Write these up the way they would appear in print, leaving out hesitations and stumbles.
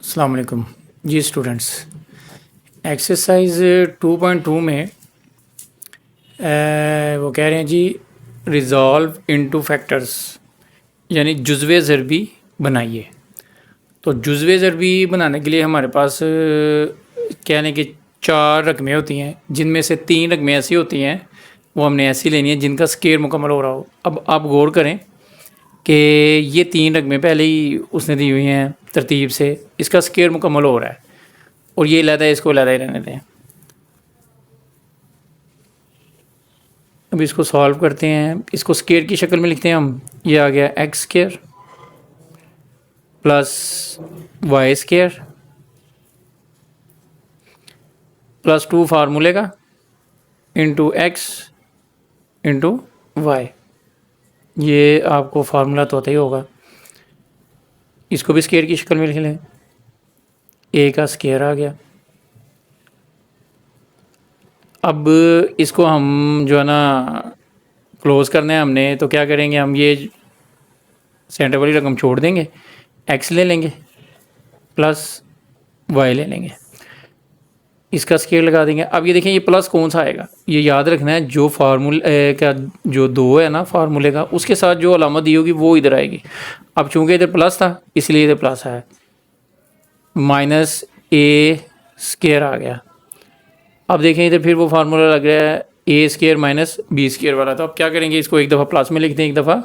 अस्सलाम वालेकुम जी students. Exercise 2.2 में वो कह रहे हैं जी रिज़ॉल्व इनटू फैक्टर्स यानी जुज़वे ज़रबी बनाइए। तो जुज़वे ज़रबी बनाने के लिए हमारे पास कहने की 4 रकमें होती हैं, जिनमें से 3 रकमें ऐसी होती हैं वो हमने ऐसी लेनी है जिनका स्केयर मुकम्मल हो रहा हो। अब आप गौर करें कि ये 3 रकमें पहले ही उसने दी हुई हैं तरतीब से, इसका स्केयर मुकम्मल हो रहा है और ये लहदा है, इसको लहदा ही रहने दें। अब इसको सॉल्व करते हैं, इसको स्केयर की शक्ल में लिखते हैं हम। ये आ गया x square plus y square plus 2 फार्मूले का इंटू एक्स इंटू वाई। ये आपको फार्मूला तो आता ही होगा। इसको भी स्केयर की शक्ल में लिख लें। ए का स्केयर आ गया। अब इसको हम जो है ना क्लोज़ करना है हमने, तो क्या करेंगे, हम ये सेंटर वाली रकम छोड़ देंगे, एक्स ले लेंगे प्लस वाई ले लेंगे, इसका स्केयर लगा देंगे। अब ये देखें ये प्लस कौन सा आएगा, ये याद रखना है। जो फार्मूले का जो 2 है ना फार्मूले का, उसके साथ जो अलामत दी होगी वो इधर आएगी। अब चूँकि इधर प्लस था इसलिए इधर प्लस आया, माइनस ए स्केयर आ गया। अब देखें इधर फिर वो फार्मूला लग रहा है ए स्केयर माइनस बी स्केयर वाला। तो अब क्या करेंगे, इसको एक दफ़ा प्लस में लिख दें, एक दफ़ा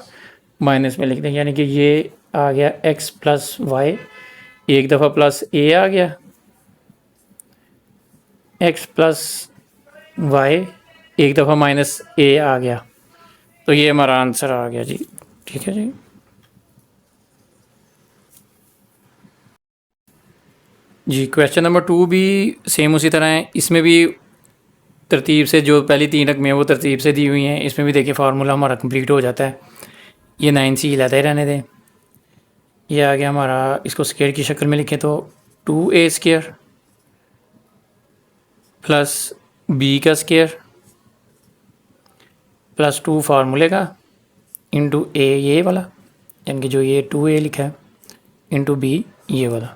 माइनस में लिख दें, यानी कि ये आ गया एक्स प्लस वाई, एक दफ़ा प्लस ए आ गया, एक्स प्लस वाई एक दफ़ा माइनस ए आ गया। तो ये हमारा आंसर आ गया जी। ठीक है जी। जी क्वेश्चन नंबर 2 भी सेम उसी तरह है। इसमें भी तरतीब से जो पहली 3 रकमें हैं वो तरतीब से दी हुई हैं। इसमें भी देखिए फार्मूला हमारा कंप्लीट हो जाता है। ये 9c लाते रहने दें। ये आ गया हमारा, इसको स्केयर की शक्ल में लिखें तो 2a स्केयर प्लस बी का स्केयर प्लस 2 फार्मूले का इंटू ए ये वाला, यानी कि जो ये 2a लिखा है, इंटू बी ये वाला,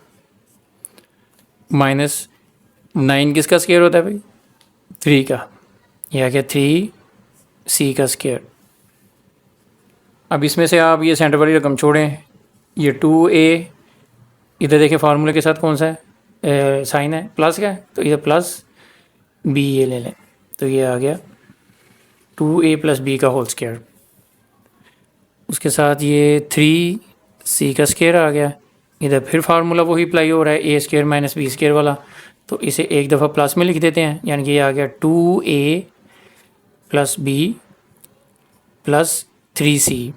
माइनस 9 किसका स्केयर होता है भाई, 3 का। यह आ गया 3c का स्केयर। अब इसमें से आप ये सेंटर वाली रकम छोड़ें, ये 2a इधर देखें फार्मूले के साथ कौन सा है, साइन है प्लस का है, तो इधर प्लस बी ये ले लें, तो ये आ गया 2a प्लस बी का होल स्केयर। उसके साथ ये 3c का स्केयर आ गया। इधर फिर फार्मूला वही अप्लाई हो रहा है, ए स्केयर माइनस बी स्केयर वाला, तो इसे एक दफ़ा प्लस में लिख देते हैं, यानी कि ये आ गया 2a plus B plus 3c।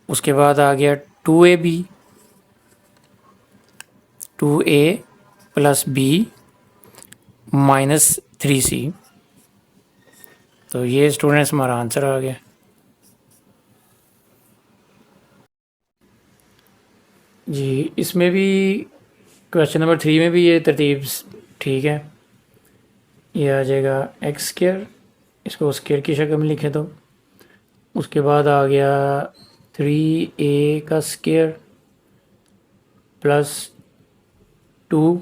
उसके बाद आ गया 2ab, 2a plus B minus 3c। तो ये स्टूडेंट्स हमारा आंसर आ गया जी। इसमें भी क्वेश्चन नंबर 3 में भी ये तरतीब ठीक है। ये आ जाएगा एक्स स्केयर, इसको स्केयर की शक्ल में लिखे तो। उसके बाद आ गया 3a का square plus 2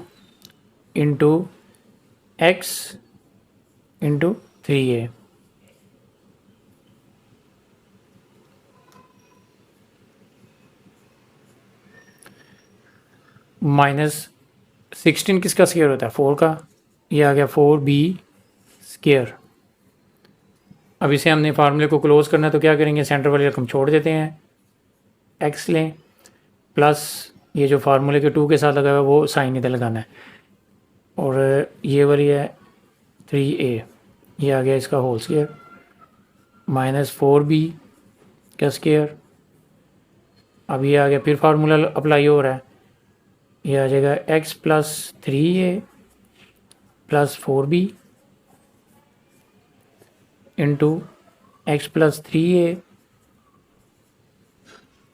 into x into 3a, minus 16 किसका स्केयर होता है, 4 का। ये आ गया 4b स्केयर। अब इसे हमने फार्मूले को क्लोज़ करना है, तो क्या करेंगे, सेंटर वाली रकम छोड़ देते हैं, एक्स लें प्लस ये जो फार्मूले के 2 के साथ लगा हुआ है वो साइन इधर लगाना है, और ये वाली है 3a, ये आ गया इसका होल स्केयर, माइनस 4b का स्केयर। अब ये आ गया फिर फार्मूला अप्लाई हो रहा है, ये आ जाएगा x plus 3a plus 4b into x plus 3a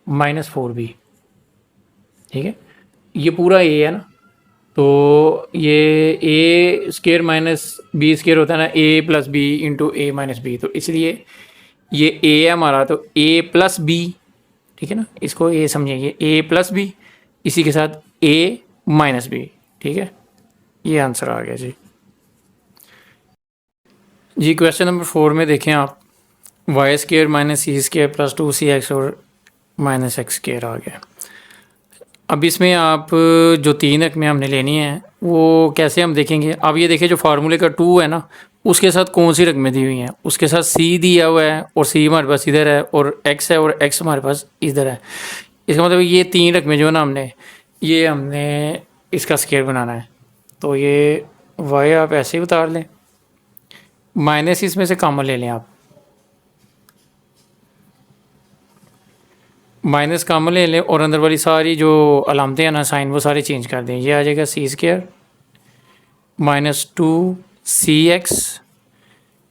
minus 4b। ठीक है, ये पूरा ए है ना, तो ये ए स्केयर माइनस बी स्केयर होता है ना, ए प्लस बी इंटू ए माइनस बी, तो इसलिए ये ए है हमारा, तो ए प्लस बी, ठीक है ना, इसको ए समझेंगे, ए प्लस बी, इसी के साथ ए माइनस बी। ठीक है, ये आंसर आ गया जी। जी क्वेश्चन नंबर 4 में देखें आप, वाई स्केयर माइनस सी स्केयर प्लस 2cx और माइनस एक्स स्केयर आ गया। अब इसमें आप जो 3 रकमें हमने लेनी है वो कैसे हम देखेंगे। अब ये देखिए जो फार्मूले का 2 है ना, उसके साथ कौन सी रकमें दी हुई हैं, उसके साथ सी दिया हुआ है और सी हमारे पास इधर है, और एक्स है और एक्स हमारे पास इधर है। इसका मतलब ये 3 रकमें जो है ना, हमने इसका स्केयर बनाना है। तो ये वाई आप ऐसे ही उतार लें, माइनस इसमें से कॉमन ले लें आप, माइनस कॉमन ले लें और अंदर वाली सारी जो अलामतें हैं ना, साइन, वो सारे चेंज कर दें। ये आ जाएगा सी स्केयर माइनस 2cx,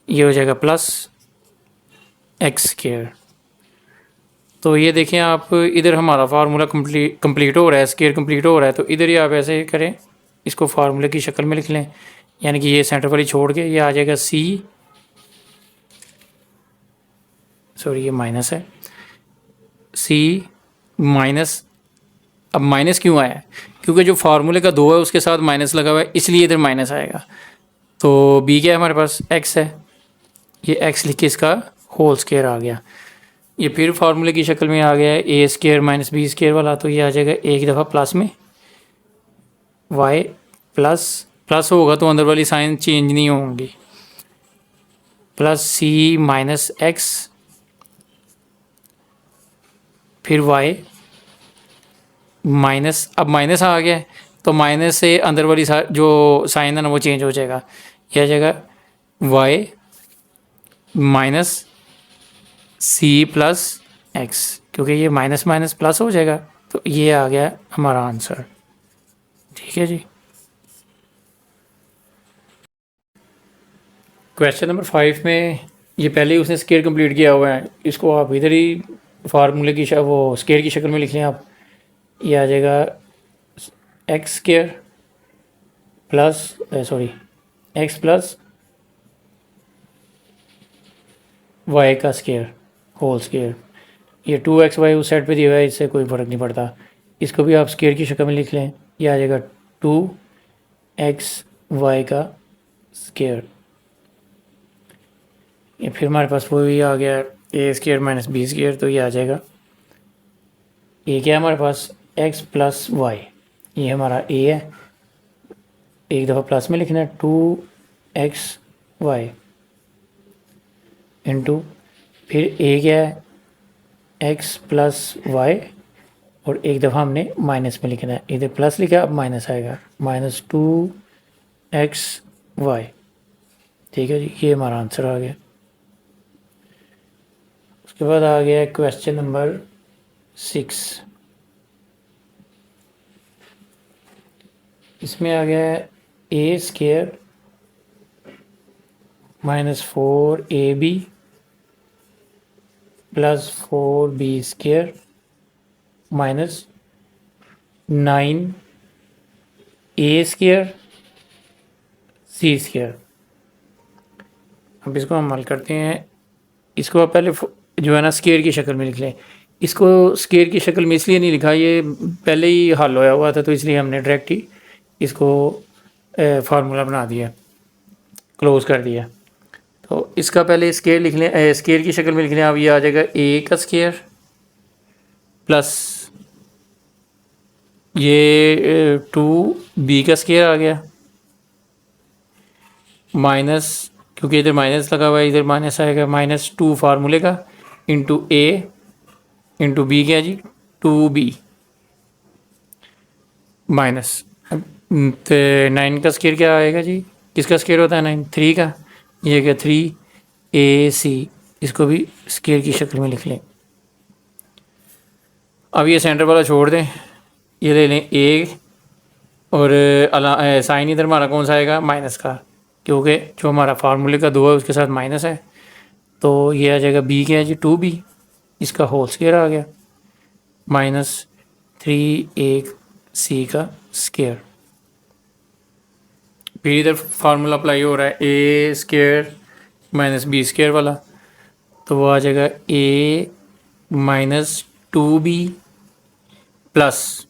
ये हो जाएगा प्लस एक्स स्केयर। तो ये देखें आप, इधर हमारा फार्मूला कंप्लीट हो रहा है, स्केयर कंप्लीट हो रहा है। तो इधर ही आप ऐसे करें, इसको फार्मूले की शक्ल में लिख लें, यानी कि ये सेंटर वाली छोड़ के ये आ जाएगा ये माइनस है, सी माइनस। अब माइनस क्यों आया है, क्योंकि जो फार्मूले का 2 है उसके साथ माइनस लगा हुआ है, इसलिए इधर माइनस आएगा। तो बी क्या है हमारे पास, एक्स है, ये एक्स लिख के इसका होल स्केयर आ गया। ये फिर फार्मूले की शक्ल में आ गया है, ए स्केयर माइनस बी स्केयर वाला। तो ये आ जाएगा एक दफ़ा प्लस में, वाई प्लस प्लस होगा तो अंदर वाली साइन चेंज नहीं होंगी, प्लस सी माइनस एक्स, फिर वाई माइनस। अब माइनस आ गया है तो माइनस से अंदर वाली जो साइन है ना वो चेंज हो जाएगा, यह आ जाएगा y minus c plus x, क्योंकि ये माइनस माइनस प्लस हो जाएगा। तो ये आ गया हमारा आंसर। ठीक है जी। क्वेश्चन नंबर 5 में ये पहले ही उसने स्केयर कंप्लीट किया हुआ है, इसको आप इधर ही फार्मूले की वो स्केयर की शक्ल में लिख लें आप। ये आ जाएगा x square plus x plus y का स्केयर होल स्केयर। ये 2xy उस साइड पे दिया हुआ है, इससे कोई फ़र्क नहीं पड़ता, इसको भी आप स्केयर की शक्ल में लिख लें। ये आ जाएगा 2xy का स्केयर। ये फिर हमारे पास वो भी आ गया a square minus B square. तो ये आ जाएगा, ये क्या है हमारे पास, x प्लस वाई, ये हमारा a है, एक दफ़ा प्लस में लिखना है 2xy इंटू, फिर a क्या है x प्लस वाई, और एक दफ़ा हमने माइनस में लिखना है, इधर प्लस लिखा अब माइनस आएगा, माइनस 2xy। ठीक है जी, ये हमारा आंसर आ गया। उसके बाद आ गया क्वेश्चन नंबर 6। इसमें आ गया a square minus 4ab plus 4b square minus 9a square c square. अब इसको हम हल करते हैं। इसको आप पहले जो है ना स्केयर की शक्ल में लिख लें। इसको स्केयर की शक्ल में इसलिए नहीं लिखा, ये पहले ही हल होया हुआ था, तो इसलिए हमने डायरेक्ट ही इसको फार्मूला बना दिया, क्लोज कर दिया। तो इसका पहले स्केयर लिख लें, स्केयर की शक्ल में लिख लें। अब ये आ जाएगा ए का स्केयर प्लस ये 2b का स्केयर आ गया, माइनस, क्योंकि इधर माइनस लगा हुआ है इधर माइनस आएगा, माइनस 2 फार्मूले का इंटू a इंटू बी क्या जी 2b माइनस। तो 9 का स्केयर क्या आएगा जी, किसका स्केयर होता है 9, 3 का, ये क्या 3ac। इसको भी स्केयर की शक्ल में लिख लें। अब ये सेंटर वाला छोड़ दें, ये ले लें a, और साइन इधर हमारा कौन सा आएगा माइनस का, क्योंकि जो हमारा फार्मूले का 2 है उसके साथ माइनस है। तो ये आ जाएगा b क्या है जी 2b, इसका होल स्केयर आ गया, माइनस 3ac का स्केयर। फिर इधर फार्मूला अप्लाई हो रहा है ए स्केयर माइनस बी स्केयर वाला, तो वो आ जाएगा a minus 2b plus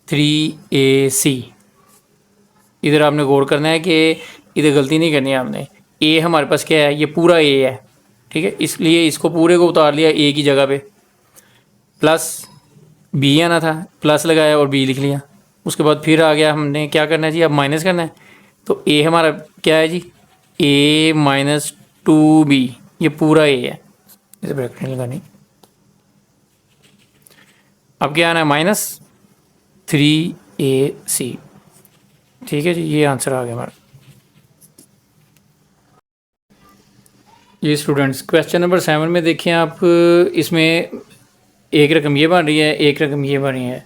3AC। इधर आपने गौर करना है कि इधर गलती नहीं करनी है आपने। ए हमारे पास क्या है, ये पूरा ए है, ठीक है, इसलिए इसको पूरे को उतार लिया ए की जगह पे। प्लस बी आना था, प्लस लगाया और बी लिख लिया। उसके बाद फिर आ गया, हमने क्या करना है जी, अब माइनस करना है। तो ए हमारा क्या है जी, ए माइनस 2B, ये पूरा ए है, इसे ब्रैकेट नहीं लगानी। अब क्या आना है, -3AC। ठीक है जी, ये आंसर आ गया हमारा। ये स्टूडेंट्स क्वेश्चन नंबर 7 में देखें आप, इसमें एक रकम ये बन रही है, एक रकम ये बन रही है।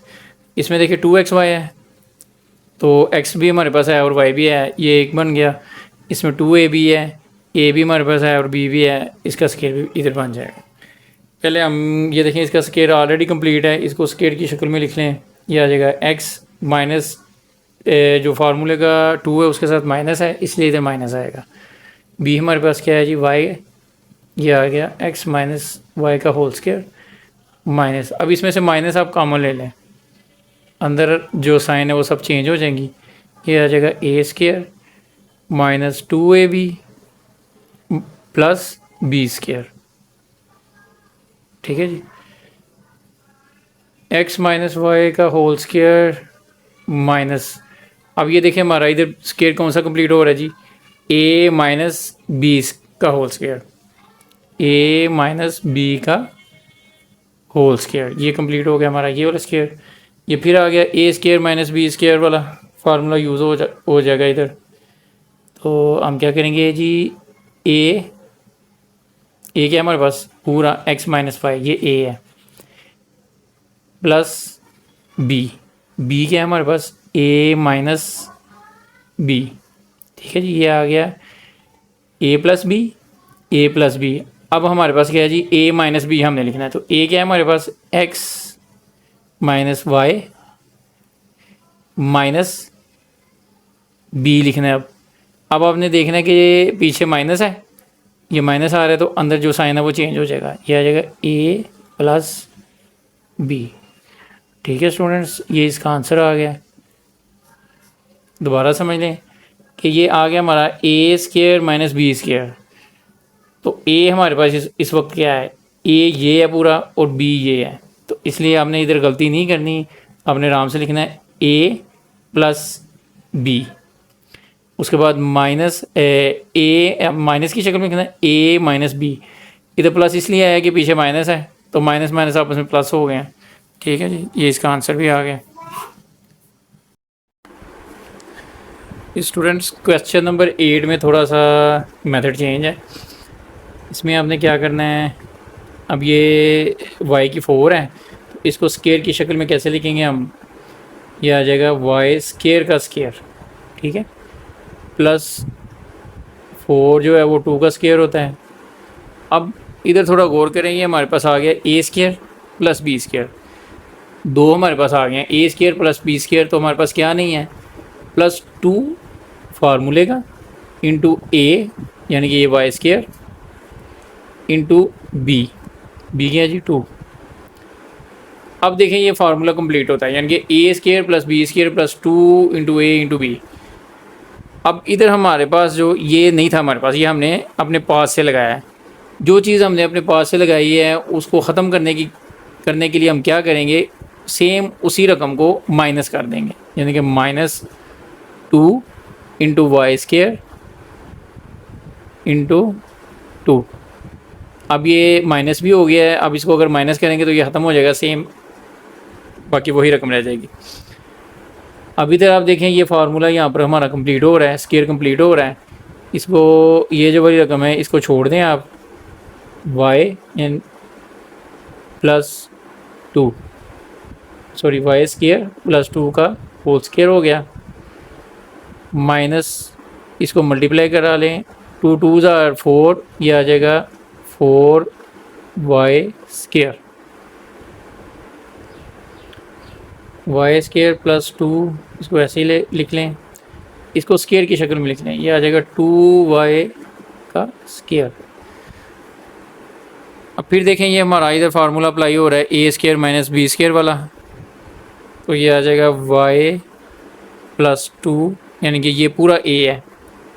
इसमें देखिए 2xy है, तो x भी हमारे पास है और y भी है, ये एक बन गया। इसमें 2ab है, a भी हमारे पास है और b भी है, इसका स्केयर भी इधर बन जाएगा। पहले हम ये देखें, इसका स्केयर ऑलरेडी कंप्लीट है, इसको स्केयर की शक्ल में लिख लें। ये आ जाएगा x माइनस जो फार्मूले का 2 है उसके साथ माइनस है, इसलिए इधर माइनस आएगा। b हमारे पास क्या है जी, y, ये आ गया x माइनस वाई का होल स्केयर माइनस। अब इसमें से माइनस आप कॉमन ले लें, अंदर जो साइन है वो सब चेंज हो जाएंगी। ये आ जाएगा a square minus 2ab plus b square. ठीक है जी, x माइनस वाई का होल स्केयर माइनस। अब ये देखिए हमारा इधर स्केयर कौन सा कंप्लीट हो रहा है जी, a माइनस बी का whole square, a minus b का होल स्केयर, ये कंप्लीट हो गया हमारा ये वाला स्केयर। ये फिर आ गया a square minus B square वाला फार्मूला यूज़ हो जाएगा इधर। तो हम क्या करेंगे जी, ए क्या हमारे पास पूरा x माइनस वाई, ये a है, प्लस बी क्या है हमारे पास, a माइनस बी। ठीक है जी, ये आ गया a प्लस बी। अब हमारे पास क्या है जी, a माइनस बी हमने लिखना है। तो a क्या है हमारे पास, x minus y minus b लिखना है। अब आपने देखना है कि ये पीछे माइनस है, ये माइनस आ रहा है, तो अंदर जो साइन है वो चेंज हो जाएगा, ये आ जाएगा a प्लस बी। ठीक है स्टूडेंट्स, ये इसका आंसर आ गया। दोबारा समझ लें कि ये आ गया हमारा ए स्केयर माइनस बी स्केयर। तो ए हमारे पास इस वक्त क्या है, ए ये है पूरा और बी ये है, तो इसलिए आपने इधर गलती नहीं करनी, आपने आराम से लिखना है ए प्लस बी। उसके बाद माइनस ए माइनस की शक्ल में लिखना है ए माइनस बी। इधर प्लस इसलिए आया कि पीछे माइनस है, तो माइनस माइनस आपस में प्लस हो गए हैं। ठीक है जी, ये इसका आंसर भी आ गया। स्टूडेंट्स क्वेश्चन नंबर 8 में थोड़ा सा मेथड चेंज है। इसमें आपने क्या करना है, अब ये y की 4 है, तो इसको स्केयर की शक्ल में कैसे लिखेंगे हम, ये आ जाएगा y स्केयर का स्केयर, ठीक है, प्लस 4 जो है वो 2 का स्केयर होता है। अब इधर थोड़ा गौर करेंगे, हमारे पास आ गया a square plus b square, दो हमारे पास आ गए हैं, a square plus b square, तो हमारे पास क्या नहीं है, प्लस 2 फार्मूले का इंटू a यानी कि ये वाई स्केयर इंटू बी क्या है जी 2। अब देखें ये फार्मूला कंप्लीट होता है, यानी कि a square plus b square plus 2 into a into b. अब इधर हमारे पास जो ये नहीं था हमारे पास, ये हमने अपने पास से लगाया है। जो चीज़ हमने अपने पास से लगाई है उसको ख़त्म करने के लिए हम क्या करेंगे, सेम उसी रकम को माइनस कर देंगे, यानी कि -2 इंटू वाई स्केयर इंटू 2। अब ये माइनस भी हो गया है, अब इसको अगर माइनस करेंगे तो ये ख़त्म हो जाएगा सेम, बाकी वही रकम रह जाएगी। अब इधर आप देखें ये फार्मूला यहाँ पर हमारा कंप्लीट हो रहा है, स्केयर कंप्लीट हो रहा है। इसको ये जो वाली रकम है इसको छोड़ दें आप, y n plus 2 sorry y square plus 2 का होल स्केयर हो गया, माइनस इसको मल्टीप्लाई करा लें, 2 2s आर 4, ये आ जाएगा 4 y square, y square plus 2, इसको ऐसे ही लिख लें, इसको स्केयर की शक्ल में लिख लें, ये आ जाएगा 2y का स्केयर। अब फिर देखें ये हमारा इधर फार्मूला अप्लाई हो रहा है, ए स्केयर माइनस बी स्केयर वाला, तो ये आ जाएगा y प्लस 2, यानी कि ये पूरा a है,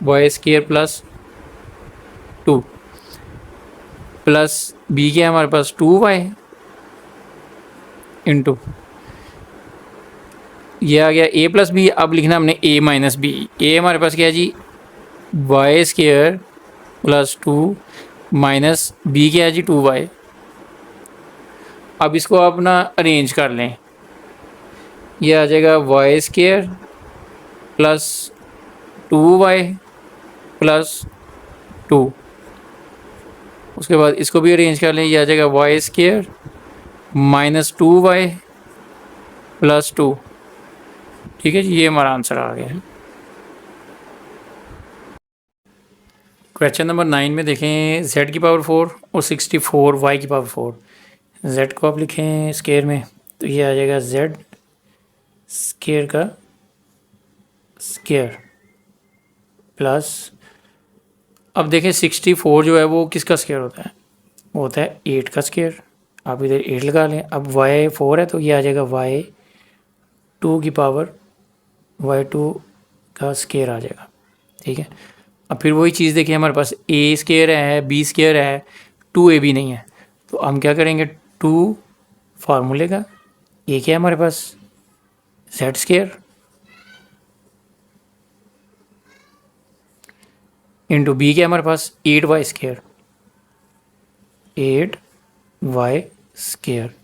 y square plus 2 plus b क्या है हमारे पास 2y इंटू ये आ गया a प्लस बी। अब लिखना हमने a माइनस बी। a हमारे पास क्या है जी y square plus 2 minus b क्या है जी 2y। अब इसको आप ना अरेंज कर लें, ये आ जाएगा Y square plus 2y plus 2। उसके बाद इसको भी अरेंज कर लें, ये आ जाएगा Y square minus 2y plus 2। ठीक है जी, ये हमारा आंसर आ गया है। क्वेश्चन नंबर 9 में देखें z की पावर 4 और 64 y की पावर 4। z को आप लिखें स्केयर में, तो ये आ जाएगा z स्केयर का स्केयर प्लस, अब देखें 64 जो है वो किसका स्केयर होता है, वो होता है 8 का स्केयर। आप इधर 8 लगा लें। अब y 4 है तो ये आ जाएगा y 2 की पावर y2 का स्केयर आ जाएगा। ठीक है, अब फिर वही चीज़ देखिए हमारे पास a स्केयर है, b स्केयर है, 2ab नहीं है, तो हम क्या करेंगे 2 फार्मूले का a क्या है हमारे पास z स्केयर इंटू b क्या है हमारे पास 8y स्केयर, 8y स्केयर।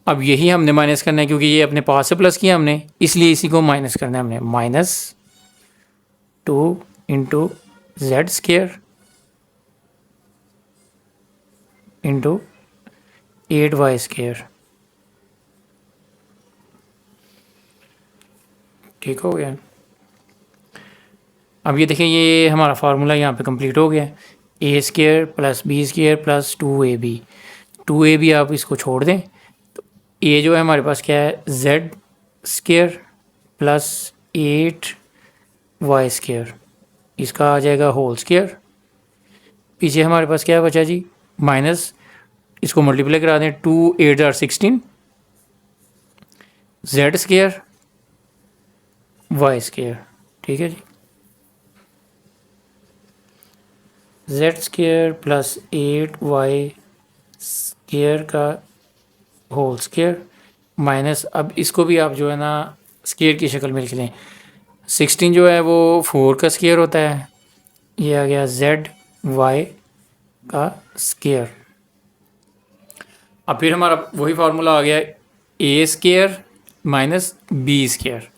अब यही हमने माइनस करना है क्योंकि ये अपने पास से प्लस किया हमने, इसलिए इसी को माइनस करना है हमने। Minus 2 into Z square into 8y square. ठीक हो गया। अब ये देखें ये हमारा फार्मूला यहाँ पे कंप्लीट हो गया। A square plus b square plus 2ab। 2ab आप इसको छोड़ दें तो ए जो है हमारे पास क्या है Z square plus 8y square, इसका आ जाएगा होल स्केयर। पीछे हमारे पास क्या बचा जी माइनस, इसको मल्टीप्लाई करा दें 2 8 जार 16 जेड स्केयर वाई स्केयर। ठीक है जी, z square plus 8y square का होल स्केयर माइनस, अब इसको भी आप जो है ना स्केयर की शक्ल में लिख लें। 16 जो है वो 4 का स्केयर होता है, ये आ गया जेड वाई का स्केयर। अब फिर हमारा वही फार्मूला आ गया a square minus B square,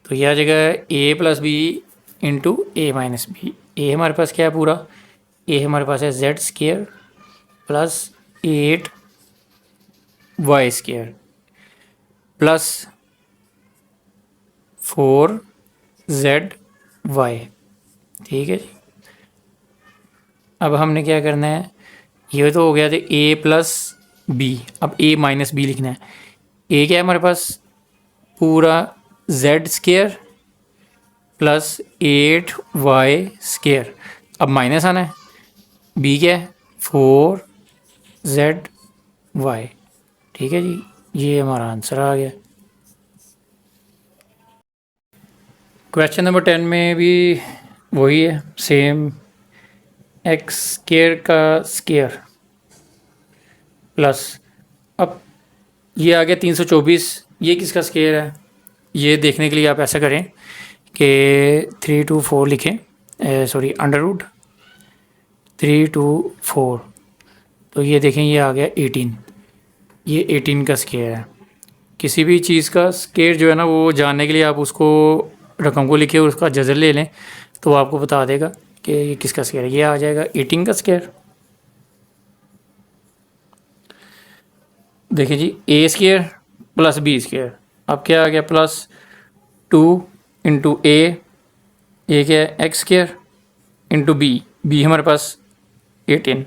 तो यह आ जाएगा ए प्लस बी इंटू ए माइनस बी। ए हमारे पास क्या है पूरा, ए हमारे पास है Z square plus 8y square plus 4ZY। ठीक है जी, अब हमने क्या करना है, ये तो हो गया था a प्लस बी, अब a माइनस बी लिखना है। a क्या है हमारे पास पूरा z square plus 8y square, अब माइनस आना है। b क्या है 4ZY। ठीक है जी, ये हमारा आंसर आ गया। क्वेश्चन नंबर 10 में भी वही है सेम, एक्स स्केयर का स्केयर प्लस, अब ये आ गया 324, ये किसका स्केयर है, ये देखने के लिए आप ऐसा करें कि 3 to 4 लिखें, सॉरी अंडर रूट 3 to 4, तो ये देखें ये आ गया 18, ये 18 का स्केयर है। किसी भी चीज़ का स्केयर जो है ना वो जानने के लिए आप उसको रकम को लिखे और उसका जज़र ले लें तो आपको बता देगा कि ये किसका स्केयर है। ये आ जाएगा 18 का स्केयर। देखिए जी ए स्केयर प्लस बी स्केयर, अब क्या आ गया प्लस 2 इंटू ए क्या है एक्स स्केयर इंटू बी हमारे पास 18।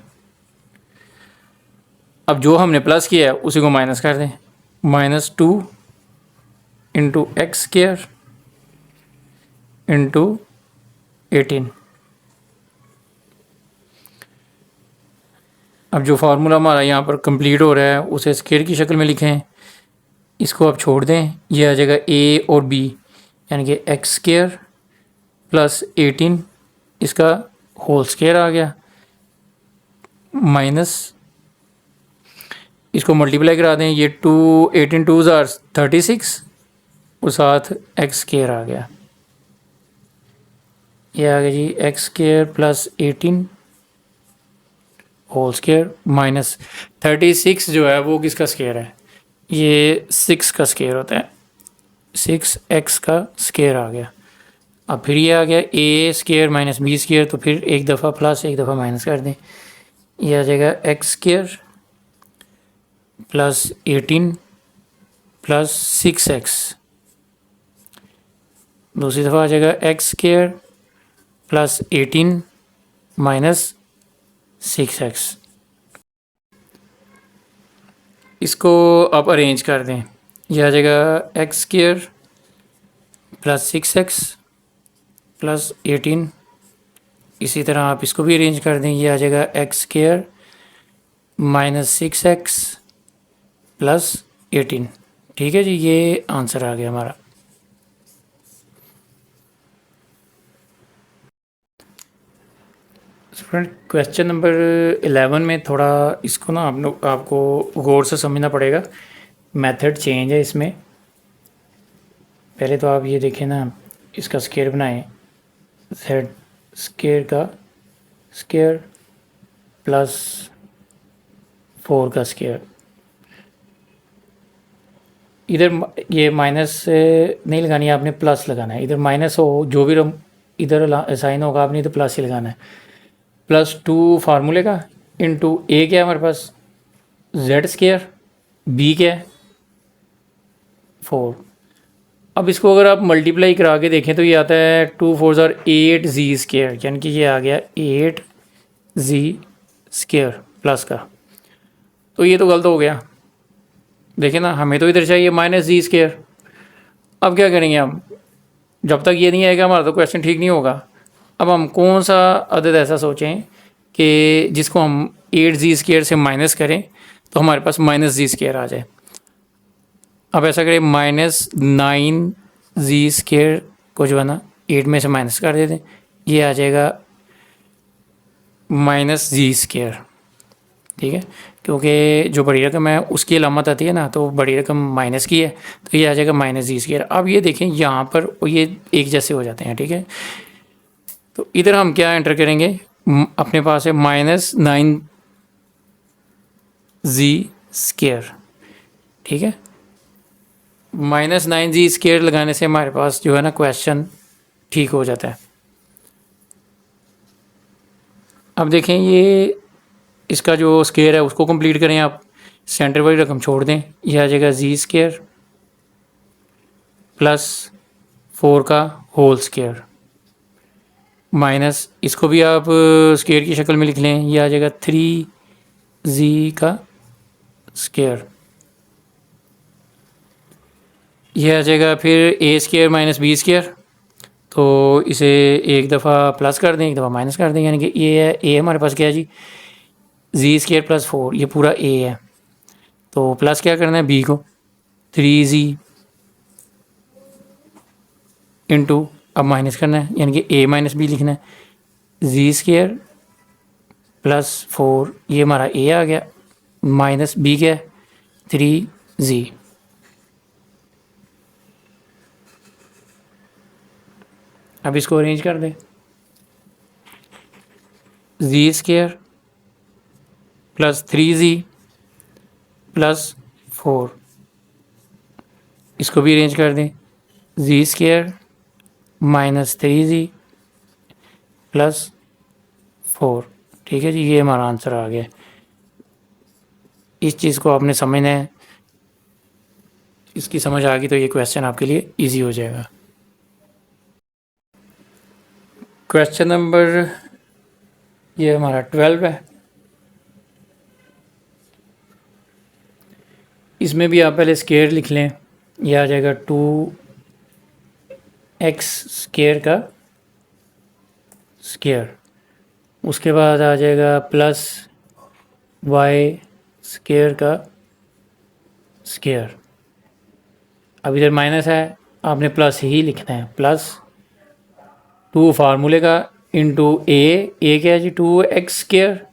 अब जो हमने प्लस किया है उसी को माइनस कर दें, minus 2 into x square into 18। अब जो फार्मूला हमारा यहाँ पर कंप्लीट हो रहा है उसे स्केयर की शक्ल में लिखें। इसको आप छोड़ दें, ये आ जाएगा a और b, यानी कि एक्स स्केयर प्लस 18 इसका होल स्केयर आ गया, माइनस इसको मल्टीप्लाई करा दें, ये 18 2 ज़ार 36 और साथ एक्स स्केयर आ गया, ये आ गया जी x square plus 18 whole square minus 36 जो है वो किसका स्केयर है, ये 6 का स्केयर होता है, 6x का स्केयर आ गया। अब फिर ये आ गया a square minus B square, तो फिर एक दफ़ा प्लस एक दफ़ा माइनस कर दें, ये आ जाएगा x square plus 18 plus 6x, दूसरी दफ़ा आ जाएगा x square plus 18 minus 6x। इसको आप अरेंज कर दें, यह आ जाएगा x square plus 6x plus 18, इसी तरह आप इसको भी अरेंज कर दें, ये आ जाएगा x square minus 6x plus 18। ठीक है जी, ये आंसर आ गया हमारा। फ्रेंड क्वेश्चन नंबर 11 में थोड़ा इसको ना आपको गौर से समझना पड़ेगा, मेथड चेंज है इसमें। पहले तो आप ये देखें ना, इसका स्केयर बनाएं, z स्केयर का स्केयर प्लस 4 का स्केयर, इधर ये माइनस नहीं लगानी है आपने, प्लस लगाना है, इधर माइनस हो जो भी इधर साइन होगा आपने तो प्लस ही लगाना है, प्लस 2 फार्मूले का इंटू ए क्या है हमारे पास जेड स्केयर, बी क्या है 4। अब इसको अगर आप मल्टीप्लाई करा के देखें तो ये आता है 2 4 ज़ार 8 जी स्केयर, यानी कि ये आ गया 8 जी स्केयर प्लस का, तो ये तो गलत हो गया। देखें ना, हमें तो इधर चाहिए माइनस जी स्केयर। अब क्या करेंगे हम, जब तक ये नहीं आएगा हमारा तो क्वेश्चन ठीक नहीं होगा। अब हम कौन सा अदद ऐसा सोचें कि जिसको हम 8 जी स्केयर से माइनस करें तो हमारे पास माइनस जी स्केयर आ जाए। अब ऐसा करें, माइनस 9 जी स्केयर को जो है ना 8 में से माइनस कर देते हैं, ये आ जाएगा माइनस जी स्केयर। ठीक है, क्योंकि जो बड़ी रकम है उसकी अलामत आती है ना, तो बड़ी रकम माइनस की है तो ये आ जाएगा माइनस जी स्केयर। अब ये देखें यहाँ पर ये एक जैसे हो जाते हैं। ठीक है, तो इधर हम क्या एंटर करेंगे, अपने पास है माइनस 9 जी स्केयर। ठीक है, माइनस 9 जी स्केयर लगाने से हमारे पास जो है ना क्वेश्चन ठीक हो जाता है। अब देखें, ये इसका जो स्केयर है उसको कंप्लीट करें आप, सेंटर वाली रकम छोड़ दें, यह आ जाएगा जी स्केयर प्लस 4 का होल स्केयर माइनस, इसको भी आप स्केयर की शक्ल में लिख लें, यह आ जाएगा 3 जी का स्केयर, यह आ जाएगा फिर ए स्केयर माइनस बी स्केयर, तो इसे एक दफ़ा प्लस कर दें एक दफ़ा माइनस कर दें, यानी कि ये है ए हमारे पास क्या है जी जी स्केयर प्लस 4, ये पूरा ए है, तो प्लस क्या करना है बी को 3 जी इंटू अब माइनस करना है, यानी कि ए माइनस बी लिखना है, जी स्केयर प्लस 4 ये हमारा ए आ गया, माइनस बी क्या है 3 जी। अब इसको अरेंज कर दें, जी स्केयर प्लस 3 जी प्लस 4, इसको भी अरेंज कर दें, जी स्केयर माइनस 3 जी प्लस 4। ठीक है जी, ये हमारा आंसर आ गया। इस चीज़ को आपने समझना है, इसकी समझ आ गई तो ये क्वेश्चन आपके लिए इजी हो जाएगा। क्वेश्चन नंबर ये हमारा 12 है, इसमें भी आप पहले स्केयर लिख लें, यह आ जाएगा 2x स्केयर का स्केयर, उसके बाद आ जाएगा प्लस y स्केयर का स्केयर, अब इधर माइनस है, आपने प्लस ही लिखना है, प्लस 2 फार्मूले का इंटू ए क्या है जी 2x स्क्वायर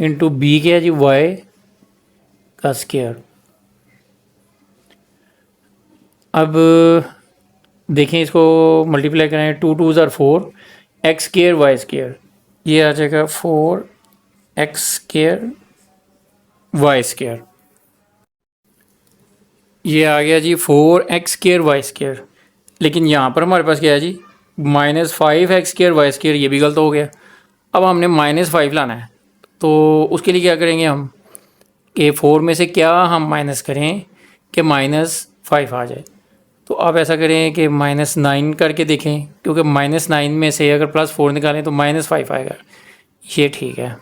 इंटू बी क्या है जी y का स्क्वायर। अब देखें इसको मल्टीप्लाई करें, 2 2 ज़ार 4 एक्स स्क्वायर वाई स्क्वायर, ये आ जाएगा 4 एक्स स्क्वायर वाई स्क्वायर। ये आ गया जी 4 एक्स स्क्वायर वाई स्क्वायर। लेकिन यहाँ पर हमारे पास क्या है जी -5 एक्स स्क्वायर वाई स्क्वायर, ये भी गलत हो गया। अब हमने -5 लाना है, तो उसके लिए क्या करेंगे हम कि 4 में से क्या हम माइनस करें कि -5 आ जाए। तो आप ऐसा करें कि -9 करके देखें, क्योंकि -9 में से अगर +4 निकालें तो -5 आएगा। ये ठीक है,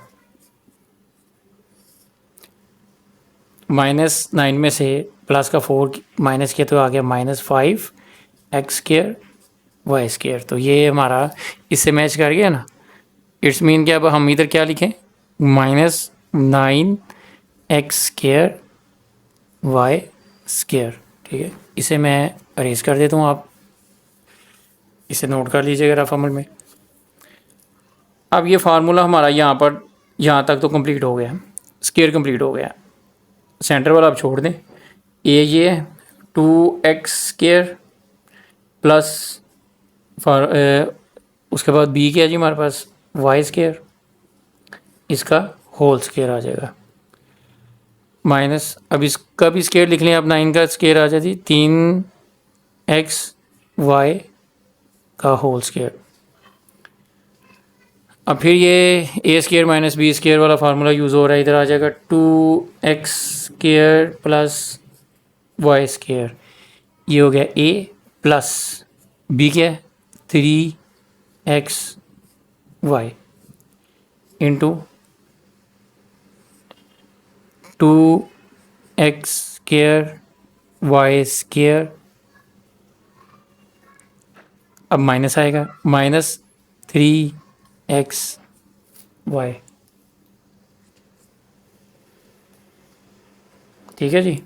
-9 में से प्लस का 4 माइनस किया तो आ गया -5 एक्स स्क्वायर वाई स्क्वायर। तो ये हमारा इससे मैच कर गया ना। इट्स मीन कि अब हम इधर क्या लिखें, -9 एक्स स्क्वायर वाई स्क्वायर। ठीक है, इसे मैं अरेज कर देता हूँ, आप इसे नोट कर लीजिएगा रफ अमल में। अब ये फार्मूला हमारा यहाँ तक तो कंप्लीट हो गया, स्क्वायर कंप्लीट हो गया। सेंटर वाला आप छोड़ दें, ये 2x स्क्वायर प्लस उसके बाद b क्या है जी हमारे पास y स्क्वायर, इसका होल स्क्वायर आ जाएगा माइनस। अब इसका भी स्क्वायर लिख लें आप, 9 का स्क्वायर आ जाती 3x y का होल स्क्वायर। अब फिर ये a square minus b square वाला फार्मूला यूज़ हो रहा है, इधर आ जाएगा 2x square plus Y square. ये हो गया a प्लस b क्या है 3x y into 2x square y square. अब माइनस आएगा, -3x y। ठीक है जी।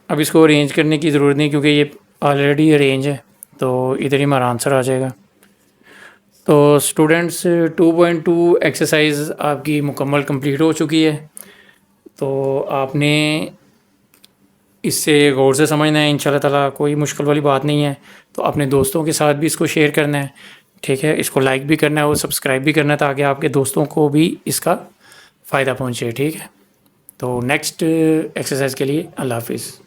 अब इसको अरेंज करने की ज़रूरत नहीं, क्योंकि ये ऑलरेडी अरेंज है, तो इधर ही हमारा आंसर आ जाएगा। तो स्टूडेंट्स 2.2 एक्सरसाइज आपकी मुकम्मल कंप्लीट हो चुकी है। तो आपने इससे गौर से समझना है, इंशाल्लाह ताला कोई मुश्किल वाली बात नहीं है। तो अपने दोस्तों के साथ भी इसको शेयर करना है, ठीक है, इसको लाइक भी करना है और सब्सक्राइब भी करना है, ताकि आपके दोस्तों को भी इसका फ़ायदा पहुँचे। ठीक है, तो नेक्स्ट एक्सरसाइज के लिए अल्लाह हाफिज़।